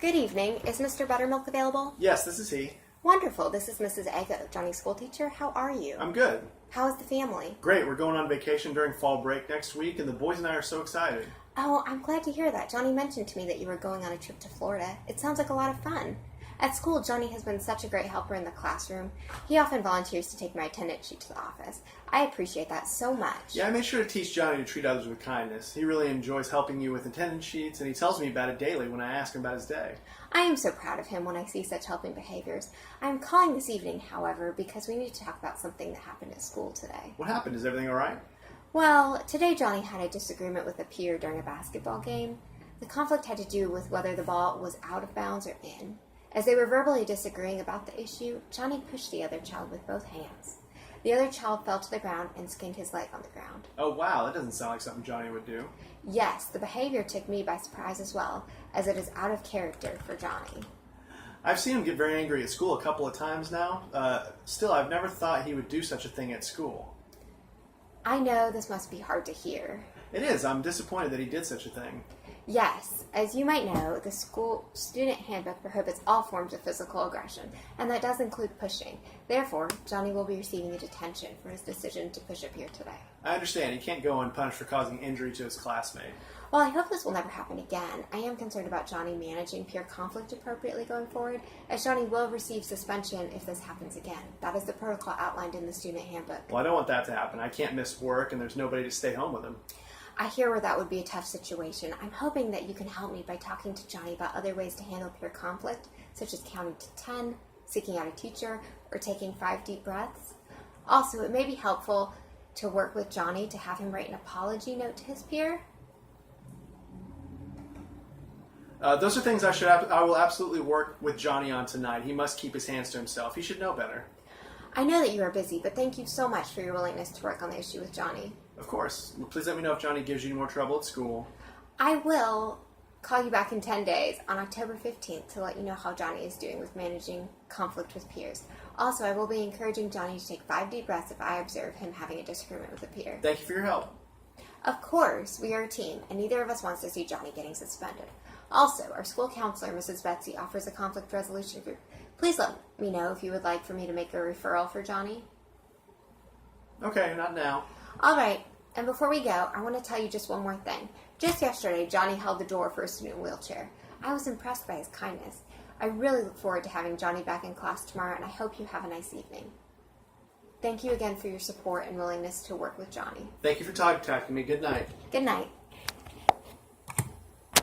Good evening. Is Mr. Buttermilk available? Yes, this is he. Wonderful. This is Mrs. Ego, Johnny's school teacher. How are you? I'm good. How is the family? Great, we're going on vacation during fall break next week, and the boys and I are so excited. Oh, I'm glad to hear that. Johnny mentioned to me that you were going on a trip to Florida. It sounds like a lot of fun. At school, Johnny has been such a great helper in the classroom. He often volunteers to take my attendance sheet to the office. I appreciate that so much. Yeah, I made sure to teach Johnny to treat others with kindness. He really enjoys helping you with attendance sheets, and he tells me about it daily when I ask him about his day. I am so proud of him when I see such helping behaviors. I'm calling this evening, however, because we need to talk about something that happened at school today. What happened? Is everything all right? Well, today Johnny had a disagreement with a peer during a basketball game. The conflict had to do with whether the ball was out of bounds or in. As they were verbally disagreeing about the issue, Johnny pushed the other child with both hands. The other child fell to the ground and skinned his leg on the ground. Oh, wow, that doesn't sound like something Johnny would do. Yes, the behavior took me by surprise as well, as it is out of character for Johnny. I've seen him get very angry at school a couple of times now. Still, I've never thought he would do such a thing at school. I know this must be hard to hear. It is. I'm disappointed that he did such a thing. Yes, as you might know, the school student handbook prohibits all forms of physical aggression, and that does include pushing. Therefore, Johnny will be receiving a detention for his decision to push a peer today. I understand. He can't go unpunished for causing injury to his classmate. While I hope this will never happen again, I am concerned about Johnny managing peer conflict appropriately going forward, as Johnny will receive suspension if this happens again. That is the protocol outlined in the student handbook. Well, I don't want that to happen. I can't miss work, and there's nobody to stay home with him. I hear where that would be a tough situation. I'm hoping that you can help me by talking to Johnny about other ways to handle peer conflict, such as counting to 10, seeking out a teacher, or taking 5 deep breaths. Also, it may be helpful to work with Johnny to have him write an apology note to his peer. Those are things I will absolutely work with Johnny on tonight. He must keep his hands to himself. He should know better. I know that you are busy, but thank you so much for your willingness to work on the issue with Johnny. Of course. Please let me know if Johnny gives you any more trouble at school. I will call you back in 10 days on October 15th to let you know how Johnny is doing with managing conflict with peers. Also, I will be encouraging Johnny to take 5 deep breaths if I observe him having a disagreement with a peer. Thank you for your help. Of course, we are a team, and neither of us wants to see Johnny getting suspended. Also, our school counselor, Mrs. Betsy, offers a conflict resolution group. Please let me know if you would like for me to make a referral for Johnny. Okay, not now. All right, and before we go, I want to tell you just one more thing. Just yesterday, Johnny held the door for a student wheelchair. I was impressed by his kindness. I really look forward to having Johnny back in class tomorrow, and I hope you have a nice evening. Thank you again for your support and willingness to work with Johnny. Thank you for talking to me. Good night. Good night.